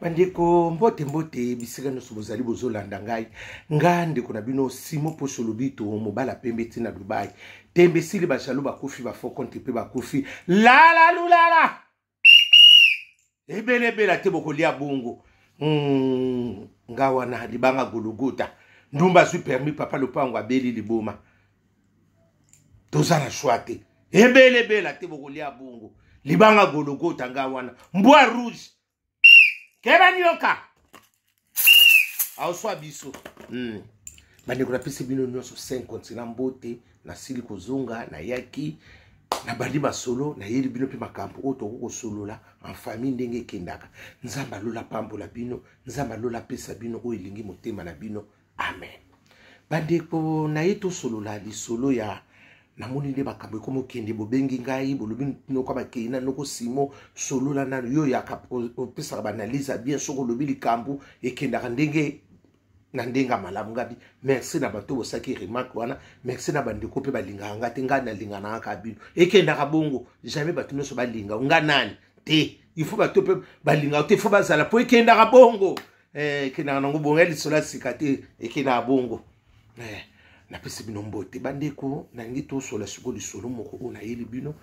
Bandeko mbote mbote bisika no sobozali bozolanda ngai ngande kuna bino simo poso lobito mobala pembe tina Dubai tembe sili bashalo bakufi ba fo konti pe bakufi la lulala ebele bela te bokolia bongo ngawa na libanga Golgotha ndumba su permis papa lopango abeli liboma tozana shwate ebele bela te bokolia bongo libanga Golgotha ngawa na mbwa rouge keba nyoka auswa biso bandeko na pesi bino nyonso 5 continent mbote na sili kozonga na yaki na bandi masolo na yeli bino pe makambo oto ko solola en famille ndenge kendaka nzamba lola pambola bino nzamba lola pesa bino o elingi motema na bino amen bandeko na yeto solola li solo ya namoni nde makambo ekomo kende bobengi ngai bolobi noko bakeina noko simo solola na yo ya opesa banaliza bien soko lobi likambu ekendaka ndenge na ndenga malamu ngabi merci na bato bosaki remarque wana merci na bandeko pe balinga ngate nga na linga na kabino ekendaka bongo jamais bato nyonso balinga nga nani te il faut bato pe balinga te faut bazala po ekendaka bongo ekendaka nango bongo elisola sikate ekendaka bongo na pesi bino mbote bandeko na ngi to sola siko lisolo moko ona yeli bino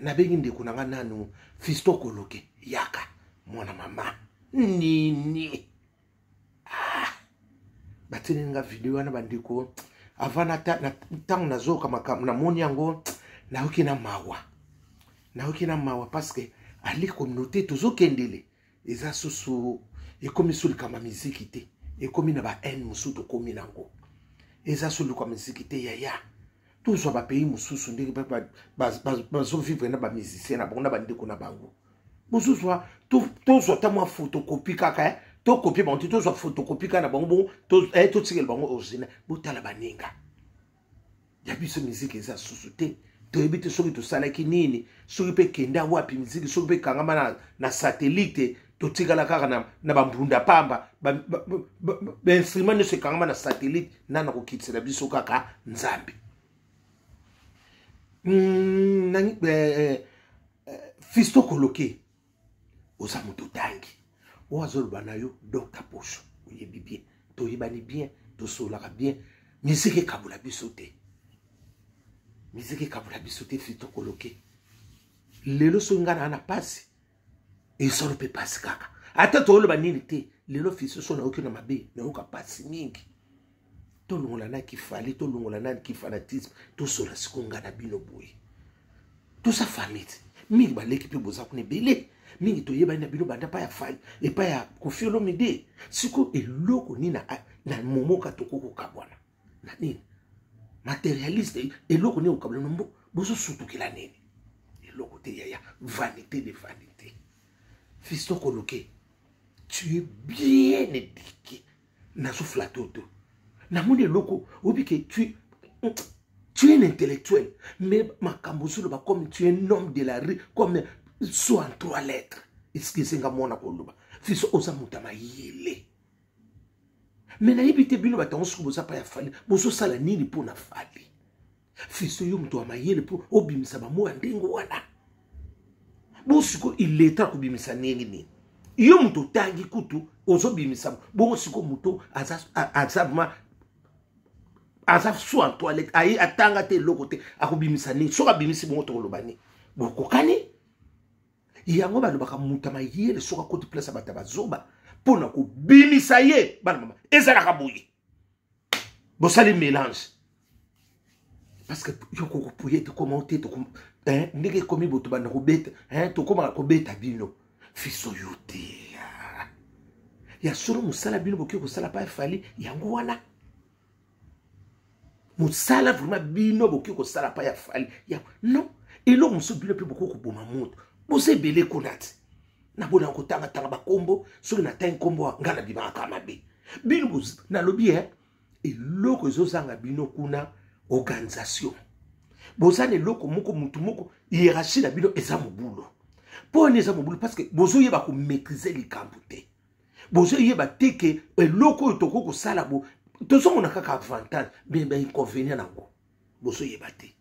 na bengi ndeko nanga nanu Fisto Koloke yaka mwana mama nini batini nga video wana bandeko avana tang nazoka makamu na moni yango na okina mawa parce que ali communauté tozo kendele eza susu ekomi suli kama miziki te ekomi na ba haine musuto komi nango eza sulu kwa miziki te ya tuzwa ba pays mususu ndenge bazo vivre na ba musicien na bonga bandeko na bango bozuzwa tuzwa tamwa photocopie kaka to copie bango tuzwa photocopie kana bango to tsikela bango original botala baninga ya biso miziki eza susu te to ebite soki to salaki nini soki pe kenda wapi miziki soki pe kangama na satellite to tikala kaka na bambunda pamba ba instrument ne se kangama na satellite nana ko kitsela biso kaka nzambi nani Fisto Koloke oza moto tangi oazoloba na yo Dr Posho oyebi bien toyebani bien tosolaka bien miziki kabula biso te Fisto Koloke lelo so ngana na pasi esolo pe pasi kaka ata toloba nini te lelo Fisto so na okina mabe na oka pasi mingi tolongola na kifali tolongola na kifanatisme tosola sikonga na bino boye to sa famille mingi baleki pe boza kune bele mingi toyeba na bino banda pa ya fali e pa ya kofiolo mide siko eloko nina na momoka tokoko kabwana na nini matérialiste eloko ni okabla nombo bozo sutukila nini eloko te ya vanité de vanité Fisto Koloke tu es bien éduqué na so flatoto na moni eloko obike tu es un intellectuel mais makambo solo ba comme tu es un homme de la rue comme soit en 3 lettres excusez-moi mona koloba Fisto oza mutama yele mais na yebite bino batango soko boza pa ya fali bozo sala nini po na fali Fisto yo muto amayele po obimisa ba mo ndengo wana bosiko ileta kubimisa nini yo muto tangi kutu ozo bimisa bongo siko muto azabma azaf so en toilette ayi atanga te lokote akubimisa nini soka bimisi bongo to lobani bokokani yango balobaka mutama yele soka koti place bataba zoba pona ko bimisa ye bana mama ezala kabuye bosali mélange parce que yoko ko pouye te comment te to ndenge komi boto bana ko beta to koma ko beta bino Fisto yote ya solo musala bino boki ko sala pa fali yango wana musala vraiment bino boki ko sala pa ya fali ya non elo muso bino pe boko ko boma moto bose bele konati na bona ko tanga bakombo soki na tanga kombo ngala bima kama be bino na lobi eloko ezozanga bino kuna organisation bozane loko moko mutu moko hiérarchie na bino eza mobulo po neza mobulo parce que bozo yeba ko maîtriser likambo te bozo yeba te ke eloko toko ko sala bo tozo mona kaka avantage bien inconvénient nango bozo yeba te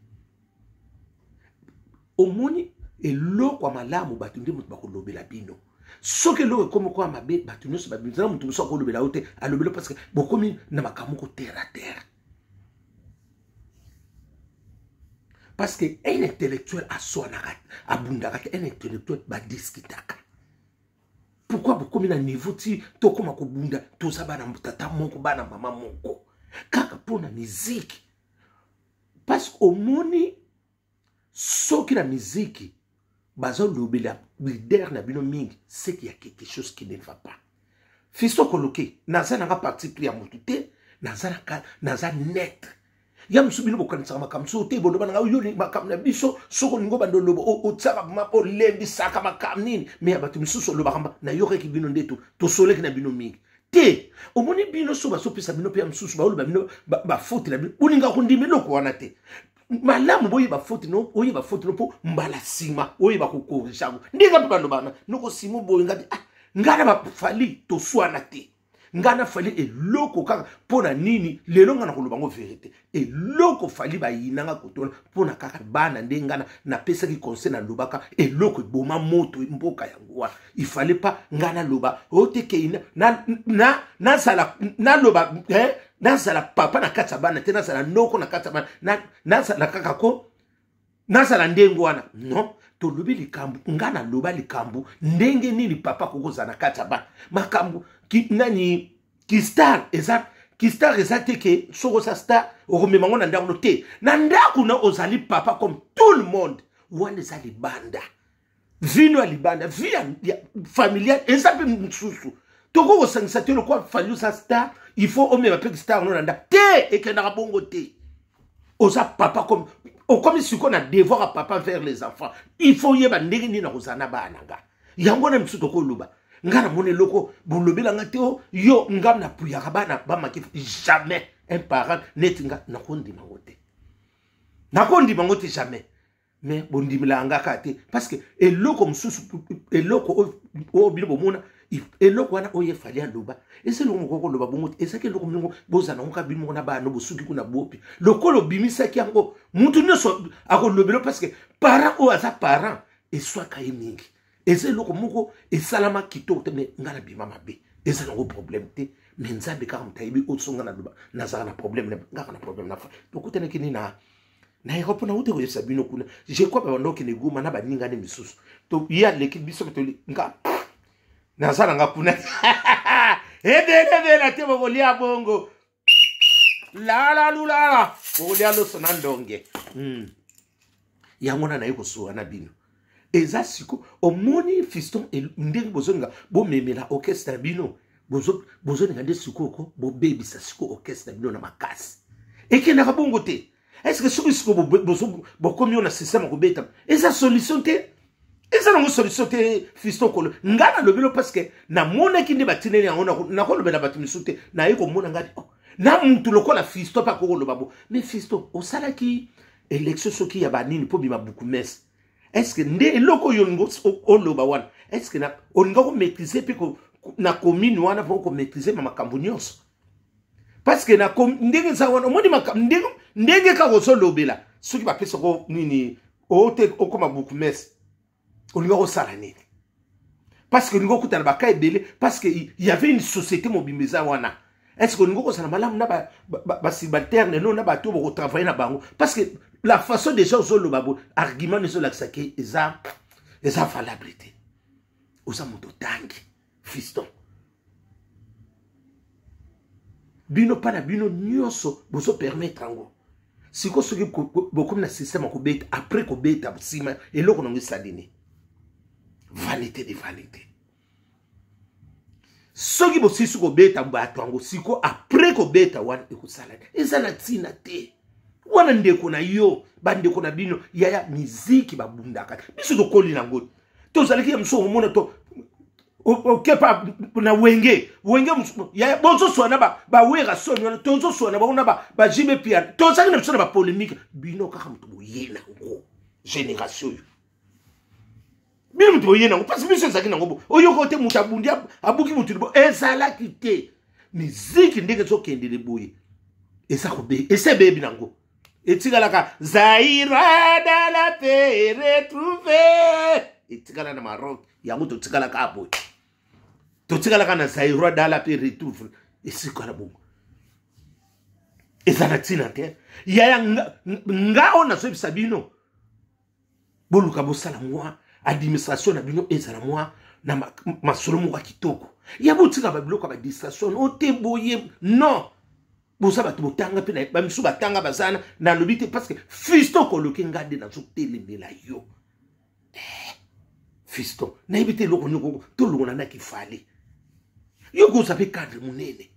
omoni eloko malamu bato nde mutu bakolobela bino Ce que l'on comme quoi ma bé, tu ne sais pas, nous sommes tous encore le bélaote, à le bélo parce que beaucoup de n'a pas comme terre à terre. Parce que un intellectuel a son à Bundarak, un intellectuel va discuter. Pourquoi beaucoup de niveau ti to comme ko bunda to sabana tata moko bana mama moko kaka pour la musique parce qu'au moni ce qui la musique bazo lobela leader na bino mingi c'est qu'il y a quelque chose qui ne va pas fisto koloke nazana nga parti pris à motute nazana net yam subino bokanisa makamso te bondo bana yoni makam na biso soko ngo bando lobo o tsaka mapo lembi saka makam nini me abatu misuso loba kamba na yoke ki bino ndeto to soleki na bino mingi te omoni bino so ba so pesa bino pe misuso ba loba bino ba faute na bino uninga kundimi loko wana te malamu boyi ba faute no oyi ba faute no po mbala sima oyi ba kokorisha ndinga pe bando bana noko simo boyi ngati ngana ba fali to swana te ngana fali eloko kaka pona nini lelo ngana koloba ngo vérité eloko fali ba yinanga kotona pona kaka bana ndengana na pesa ki conseil na lobaka eloko boma moto mboka yango il fallait pas ngana loba oteke na sala na loba na sala papa na katsa bana tena sala noko na katsa bana na sala kaka ko na sala ndengo wana non to lobi likambu ngana loba likambu ndenge nini papa kokoza na katsa bana makambu ki nani ki star ezate ke soko sa star okomemango na ndako te na ndako na ozali papa comme tout le monde wana ezali banda vino alibanda via familiale ezape msusu toko kosangisa te lokwa fali sa star il faut omema pe star no nanda te ekendaka bongo te oza papa comme si on a devoir à papa vers les enfants il faut yeba ndenge ni na kozana bana nga yango na msusu toko luba ngana mone loko bolobela ngateo yo ngam na puyaka bana ba makif jamais un parent netinga nakondima ngote jamais mais bondimila ngaka te parce que eloko msusu eloko o bilo bomona eloko wana oye fali aloba ese lo ngoko loba bongo ese ke loko mingo bozana ngoka bimo na bana bosuki kuna bopi lokolo bimisa ki yango mutu nyonso akolobelo parce que parent o aza parent et soit kaye mingi ese loko moko esalama kito te me ngana bima mabe ese no problème te mais nzambe ka mutaibi otsonga na loba nazaka na problème ngaka na problème na fa to kutene kini na Europe na ute ko sabino kuna je crois pas ndo kine guma na baninga ne misusu to ya l'équipe biso to nga na sala nga kuna ede la te bolia bongo la lula bolia lo sonandonge yango na yiko so na bino eza siko omoni fiston ndenge bozonga bo memela orchestre bino bozonga de siko ko bo baby sa siko orchestre bino na makasi ekena ka bongo te. Est-ce que ce que vous comme on a système beta eza solution te eza na solution te fiston ko ngana lobelo parce que na mona kinde batine ya na ko lobela batimisute na yiko mona ngadi na muntu lokola fiston pa ko lobabo mais fiston o sala ki élection soki ya banini po bima beaucoup mes est-ce que nde loko yongo o loba wana est-ce que na on nga ko maîtriser pe ko na commune wana po ko maîtriser mama kambunyoso parce que na ndenge za wana modi makam ndenge ka ko so lobela soki ba pesa ko nini o te o koma beaucoup mes on nga ko sala nini parce que ngo kutana ba ka ebele parce que il y avait une société mobimeza wana est-ce que ngo ko sala malamu na ba subalterne non na ba to ko travailler na bango parce que la façon déjà zo lobabo argument ne so la sake eza valabilité oza moto tangi fiston bino pana bino nyonso bozo permettre ngo siko soki beaucoup na système ko beta après ko beta sima eloko nango sadini vanité de vanité soki bo sisu ko beta bato ngo siko après ko beta wana ekusala ezana tina te wana ndeko na yo bandeko na bino yaya miziki babundaka biso to koli nango to zalaki ya mso mona to kepa na wenge ya bonzo swana ba wera sonyo tonzo swana ba una ba jime pia to sanga na swana ba polémique bino kaka mtu boyena ngo génération yo bino mtu boyena ngo parce que biso zaki ngo oyo kote mutu abundi abuki mutu bo ezala kite miziki ndenge zo kendele boye esa ko be ese bebi nango etikala ka Zaira da la paix retrouvée etikala na Maroc yango to tikala ka boye totika la kana zairo dala pe retour et c'est quoi la bon et ça na tina te ya nga ona so bisabino boluka bosala moi administration na bino ezala moi na masolo mo kitoko ya botika ba biloko ba distraction o te boye non bosa ba tanga pe na ba misu batanga bazana na lobite parce que fiston ko loke ngade na so telemela yo fiston na ibite loko nyoko to lona na kifale yo go sape cadre munene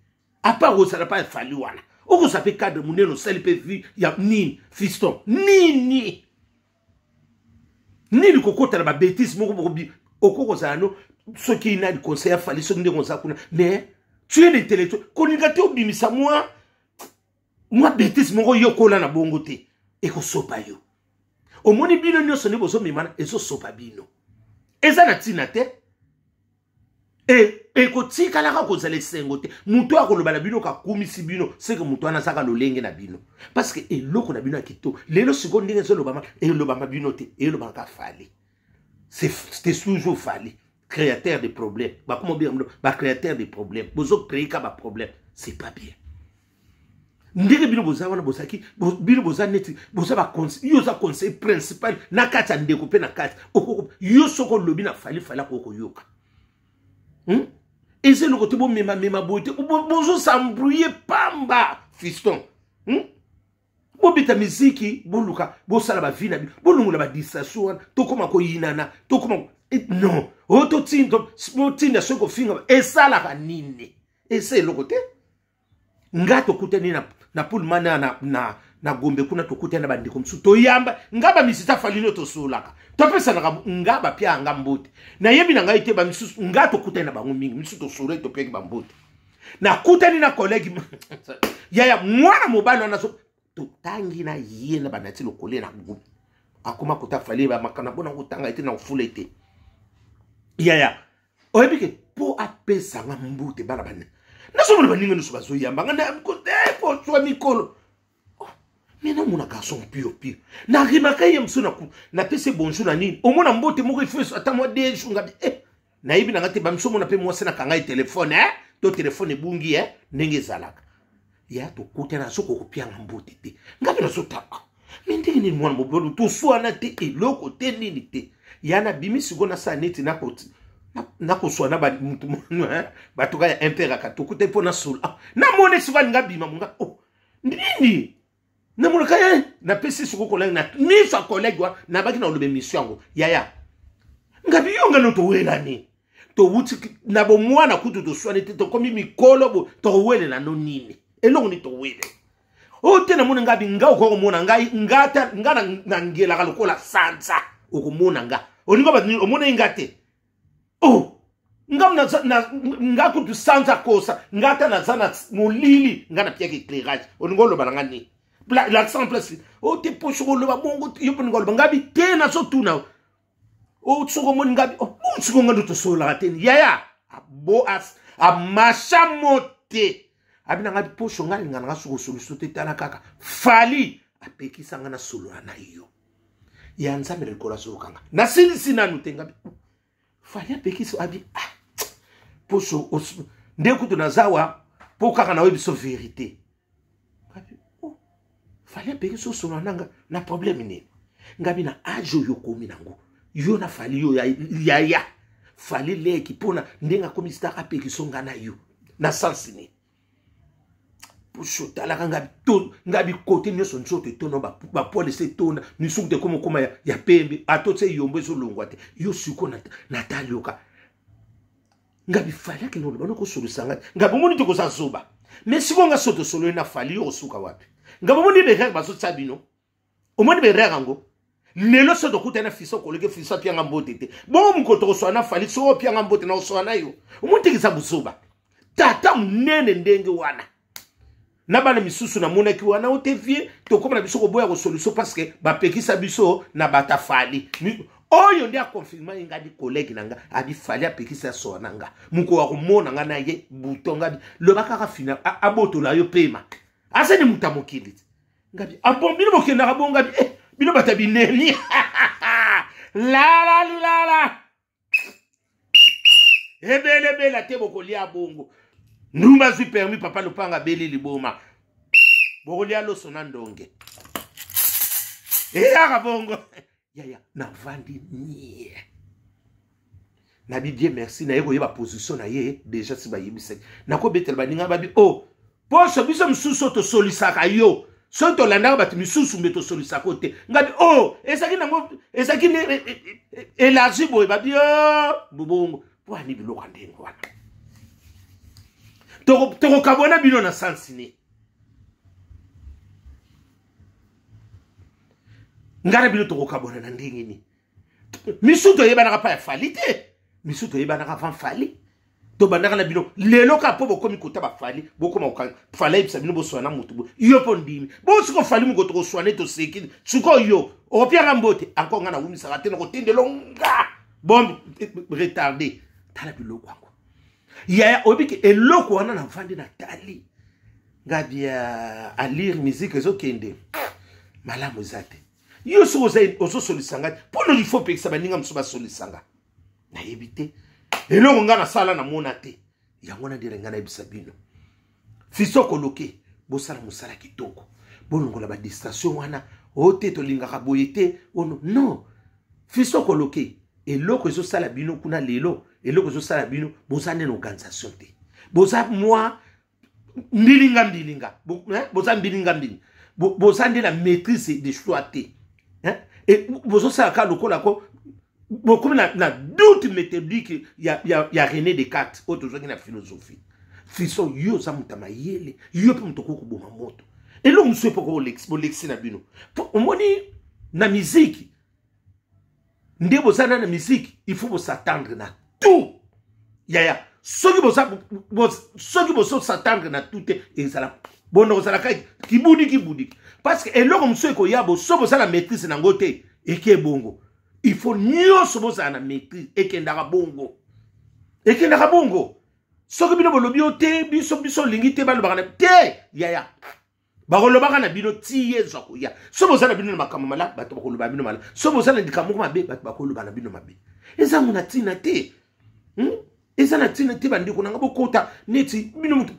apa go sala pa fali wana o go sape cadre munene sali pe vi ya nini fiston nini kokota na ba bêtise moko moko bi okoko zano ce qui n'a de conseil fali so ndenge za kuna mais tu es l'intellectuel koningate obimisa moi bêtise moko yo kola na bongo te e ko sopa yo omoni bino nyonso ne bozo mimana ezo sopa bino eza na tina te e ko tika la ka ko zale sengo te muto akoloba na bino ka kumisi bino c'est que muto ana saka lolenge na bino parce que eloko na bino akito lelo siko ndenge zo lobama e lobama bino te e lobama ka fali c'est toujours fali créateur de problèmes ba comment bien ba créateur de problèmes bozo créer ka ba problème c'est pas bien ndenge bino boza wana bosaki bino boza neti boza ba conseil yo za conseil principal na kata ndeko pe na kata okoko yo soko lobi na fali ko yoka et c'est le côté bon mema beauté bozo s'embrouiller pamba fiston bobita miziki boluka bosala ba vina bolungula ba distraction to koma ko yinana to koma non oto tinda soko finga esala kanini et c'est le côté ngato kuteni na pulmana na gombe kuna to kutena bandiko msu to yamba ngaba misita falino to solaka to pesa na ngaba pia ngambote na yebi na ngaite ba misu ngato kutena bango mingi misu to sore to peki bambote na kuteni na collègue ya mwana mobalo na so to tangi na yena banati lokole na groupe akoma kutafali ba makana bona kutanga ite na ufulete ya oyebike po apesa ngambote bana bana naso mona baninga no so bazo yamba ngana mkote po so mikolo Mena mona garçon pio. Na rimaka ye msuna ku na pese bonjour na nini. Omona mbote moko ifeso ata mo de shunga na yibi na ngate ba mso mona pe mo sena kanga telefone to telefone bungi ndenge zalaka. Ya to kote na soko ko pia mbote te. Ngapi na so taka. Mende ni mwana mobolo to so na te eloko te nini te. Ya na bimi sigona sa neti na koti. Na ko so na ba mutu ba to ga ya impera ka to kote pona sol. Na mone siva ngabi mamunga. Oh. Nini? Na mulaka ya na pesi suko collègue na ni sa collègue wa na baki na olobe mission ngo yaya ngabi yonga no to wela ni to wuti na bo mwana kutu to swane te to komi mikolo bo to wele na no nini elongo ni to wele o te na mona ngabi nga ko mona ngai ngata ngana na ngela ka lokola sansa o ko mona nga oninga ba ni o mona ngate oh ngam na ngakutu sansa kosa ngata na sana mulili ngana pia ke éclairage oningo lo balanga ni l'accent place o te pocho lo ba bongo yo pon ngol ngabi te na so tuna o tsoko mon ngabi o tsoko ngando to so la teni yaya bo as a mashamote abina ngabi pocho ngali ngana so solution te tana kaka fali apeki sanga na solo na yo ya nzambe le corazon kanga na sina nutenga fali apeki so abi pocho ndeko to nazawa po kaka na webi so vérité fallait payer so solo nanga na problème ni ngabi na ajo yo komi nango yo na fali yo ya fali leki pona ndenga komi staka peki so ngana yo na sens ni pusho tala ngabi côté nyo son sote tono ba police tona ni sukte koma ya pembe atotse yombe so longwa te yo suko na talioka ngabi fali ke no bano ko solo sanga ngabi moni to ko sa soba mais siko nga soto solo na fali yo suka wapi ngabo ni be rega baso tsabino omoni be rega ngo lelo so dokuta na fiso kolege fiso pia ngambote te bo mkoto so na fali so pia ngambote na so na yo omonti kisa busuba tata munene ndenge wana na bana misusu na mona ki wana otevie to koma na biso ko boya ko solution parce que ba pekisa biso na bata fali oyo ndia confirma ingadi collègue nanga abi fali apekisa so nanga muko wa komona nga na ye butonga lo bakaka fina aboto la yo pema asa ni mutamokili ngabi abombile bokenda kabonga bi bino batabi neni la ebele bela te bokolia bongo ndumba zui permis papa lopanga beli liboma bokolia loso na ndonge eyaka bongo yaya navandi nie nabi bien merci na ye koyeba position na ye déjà si bayebisaki nakobetela baninga babi oh poso biso misusu tosolisaka yo so tolandaka bato misusu mbe tosolisaka te ngabi oh ezaki nango ezaki élargi boye babi bongo po ani biloko ndenge wana tokokabona bino na sansi ne ngara bino tokokabona na ndenge ni misu toyebanaka pa ya fali te misu toyebanaka van fali tobandaka na bino lelo ka po bokomi kota bafali bokoma fala ibisa bino boswana mutu yo po ndimi bosiko fali muko tokoswane toseki suko yo opiaka mbote encore ngana wumisaka te nokotindelo nga bombe retardé tala biloko yango yaya obiki eloko wana na mfandi na tali ngabia a lire musique ezokende malamu zate yo so ozosolisanga pono il faut pekisa baninga musu basolisanga na yebite eloko nga na sala na mona te yango na ndire nga na yebisa bino fiso koloke bosala musala kitoko bolongola ba distraction wana ote tolingaka boye te ono non fiso koloke eloko ezosala bino kuna lelo eloko ezosala bino boza nene organisation te boza moi mbilinga boza mbilinga boza nde la maîtrise des choix te et bozosala ka lokola ko beaucoup na doute méthodique ya René Descartes autre chose na philosophie fiso yo za mutama yele yo pe mutoko ko boma moto eloko mswe poko lexi na bino omoni na musique nde bozana na musique il faut s'attendre na tout yaya soki boso s'attendre na tout ezala bono kozala kai kibudi parce que eloko mswe ko yabo so bozala maîtrise na ngote eke bongo il faut nyonso bozala na maîtrise ekendaka bongo soki bino bolobi o te biso lingi te balobaka na te yaya bakolobaka na bino ti yezwa koya so bozala bino na makambo mala bato bakoloba bino mala so bozala na likambo mabe bato bakoloba na bino mabe eza mona tina te eza na tina te bandeko nanga bokota neti bino mutu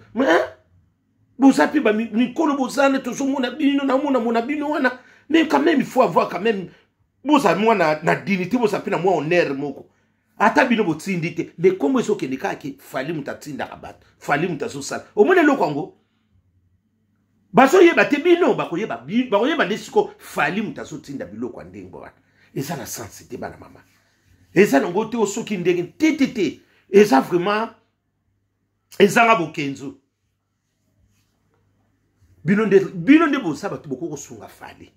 boza pe ba mikolo bozana tozomona bino na mona bino wana mais quand même il faut avoir quand même boza mwana na dignité boza pe na mwa honneur moko ata bino botindi te mais comme eso kende kake fali mutatinda kabato fali mutasosala omone loko ngo baso yeba te bino bakoyeba ndesiko fali mutasotinda biloko kwa ndengo wana eza na sens te bana mama eza na ngote osoki ndenge te eza vraiment eza nga bokenzo bino nde bosa bato boko sunga fali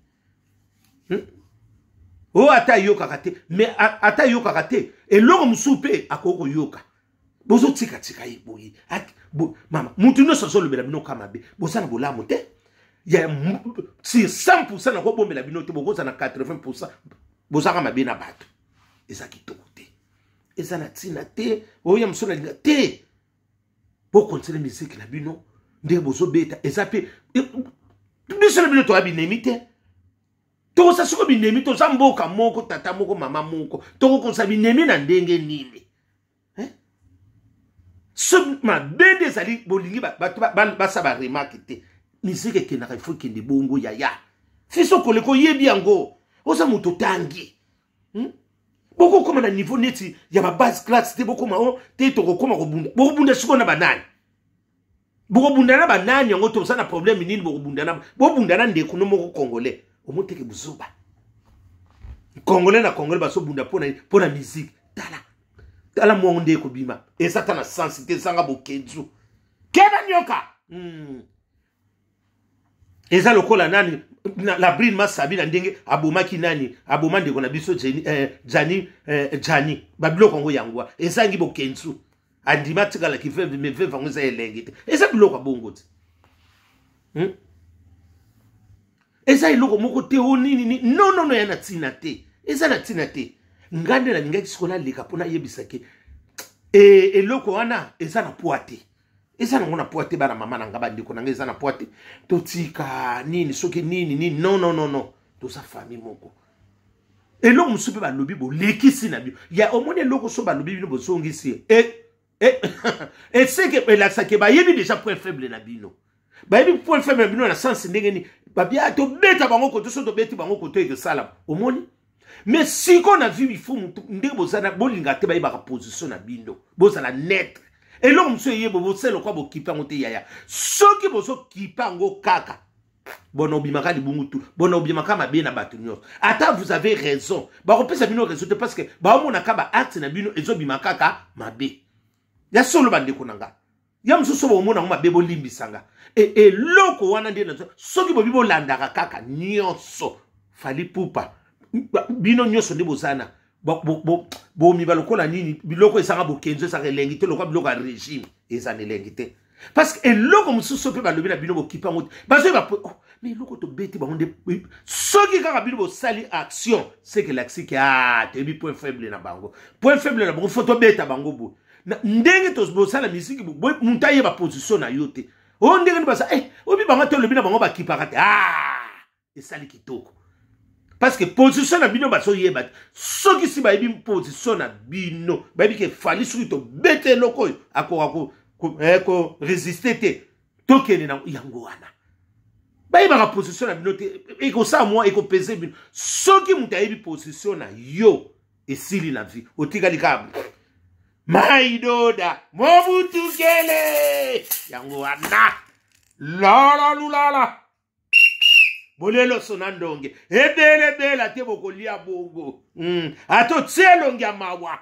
o ata yoka kate mais ata yoka kate eloko musupe akoko yoka bozo tika yiboyi mama mutu no soso lobela bino kama be bosana bolamu te ya si 100% na ko bombela bino te bokoza na 80% bozaka mabe na bato eza kitoko te eza na tina te oya musona linga te bo continuer musique na bino nde bozo beta eza pe biso na bino to abinemi te to sa suko binemi to za mboka moko tata moko mama moko to ko sa binemi na ndenge nini so ma bende zali bolingi basa ba remarque te musique ke na ifo kende bongo yaya fiso koleko yebi yango oza muto tangi boko koma na niveau neti ya ba base class te boko mao te to koma ko bunda siko na banani boko bunda na banani yango to za na problème nini boko bunda na ndeko no moko congolais omoteke buzuba congolais na congolais baso bunda pona musique tala mwonde ko bima eza na sensibilité zanga bokenzu keba nyoka eza lokola nani la brine masabi na ndenge abomaki nani abomande ko na biso jani babiloko ngo yangwa eza ngi bokenzu andima tikala ki veve me veve ngo za elengite eza biloko bongo ti eza iloko moko te o nini non yana tina te eza na tina te ngande na ngaki sikola leka pona yebisake eloko wana eza na poate eza na ngona poate bana mama na ngaba ndiko na eza na poate totika nini soki nini non to sa famille moko eloko musupe ba lobi bo lekisi na bio ya omone eloko so ba lobi bino bo songisi Et c'est que la sake ba yebi déjà point faible na bino. Ba yebi point faible na bino na sens ndengeni ba bia to beta bango ko to so to beti bango ko to e sala. Omoni? Mais si qu'on a vu il faut ndenge bozana bolinga te ba yeba position na bino. Bozala net. Et là monsieur yebo bo selo kwa bo kipa ngote yaya. Soki bozo kipa ngo kaka. Bono bimaka libungutu. Bono bimaka mabe na batu nyos. Ata vous avez raison. Ba repesa bino raison parce que ba omona ka ba acte na bino ezo bimaka ka mabe. Ya solo bande konanga. Ya msuso bo mona ngoma bebo limbisanga. Et loko wana ndie na soki bo bibo landaka kaka nyonso. Fali pupa. Bino nyonso ndi bozana. Bo mi balokola nini biloko esanga bo kenzo sa relengi te lokwa biloko régime ezana elengi te. Parce que loko msuso pe balobi na bino bo kipa ngote. Bazo ba mais loko to beti ba onde soki kaka bino bo sali action c'est que l'action qui te bi point faible na bango. Point faible na bango photo beta bango bo. Ndenge to bosala misiki munta yeba position na yote o ndenge ni basa obi banga to lobi na bango ba kipaka esali kitoko parce que position na bino baso yeba soki si ba yebi position na bino ba yebi ke fali soki to bete loko ko résister te tokene na yango wana ba yeba position na bino te eko sa moi eko peser bino soki muta yebi position na yo esili na vie otikali ka Maidoda, Mobutu Kele, yango wana, lala lulala, bolelo sonandonge, ebele bela te bokolia bongo, ato tselongi amawa,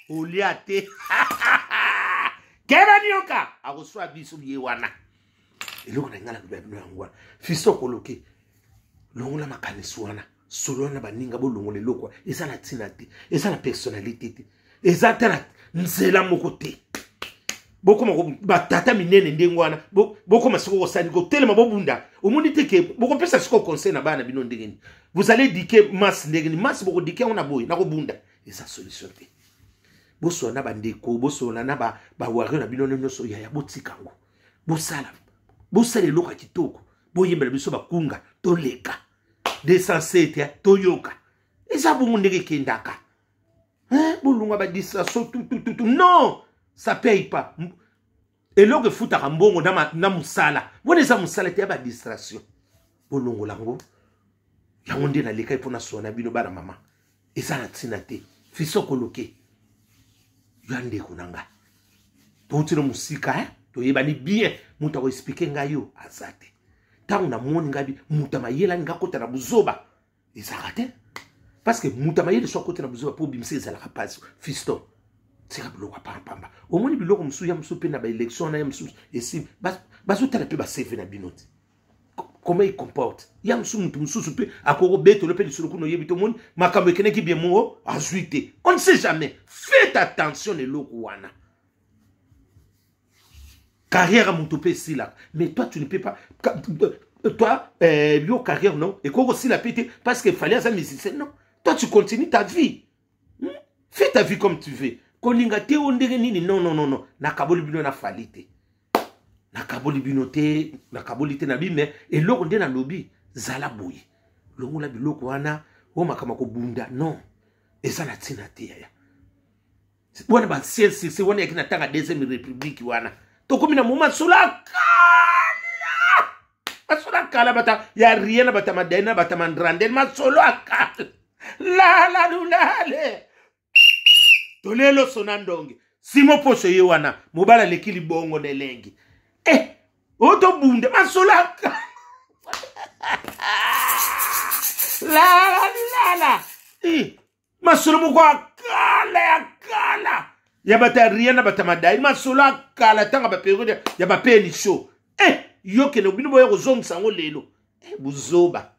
oliate, keba nyoka, agoswa bisu yewana, eloko na ngala kubebno yangwa, fiso koloke, longola makaniswana. Solo na baninga bolongo le lokwa eza na tinate eza na personnalité te eza tana nzela moko te boko batata minene ndengwana boko masiko ko sani ko telema bobunda omuni te ke boko pesa siko conseil na bana bino ndengeni vous allez dire mas ndengeni mas boko dike ona boy na ko bunda eza solution te boso na bandeko boso na ba wari na bino nyonso ya botikango bosala le loka kitoko boyembela biso bakunga to leka desensete toyoka eza bongo ndenge kendaka bolunga ba distraction tout non ça paye pas et loge futaka mbongo na musala bona eza musala te ya ba distraction bolungo lango yango nde na leka ipona sona bino bana mama eza na tina te fiso koloke yande kunanga potino musika toyebani bien muta ko expliquer ngayo azate tango na moni ngabi mutama yela nga kota na buzoba ezakate parce que mutama yela so kota na buzoba po bimse ezala kapasi fiston tika biloko pamba omoni biloko musu ya musu pe na ba election na ya musu esi bazo tala pe ba save na binoti comment il comporte ya musu pe akoro beto le pe lisolo kuno yebito moni makambo ekene ki bien mo azuite on ne sait jamais faites attention les loko wana carrière à mon topé ici là. Mais toi, tu ne peux pas. Toi, yo carrière, non. Et quoi aussi la pété parce qu'il fallait un musicien, non. Toi, tu continues ta vie. Fais ta vie comme tu veux. Kolinga te ondere nini, non. Nakaboli bino na falite. Nakaboli bino te, nakaboli te na bi, mais et l'autre on na lobby, zala boye. Longo la biloko wana, o makamako bunda, non. Et ça na tina te ya. Wana ba c'est wana yakina tanga deuxième république wana. Tokomi na moma sula kala bata ya rien bata madena bata mandrandel ma solo akala la lulale tolelo sonandonge simo poso ye wana mobala lekili bongo nelengi oto bunde ma solo la ma solo moko akala ya bata rien bata madai ma solo akala tanga ba periode ya ba peni show yo ke no bino boye ko zongisa ngo lelo buzoba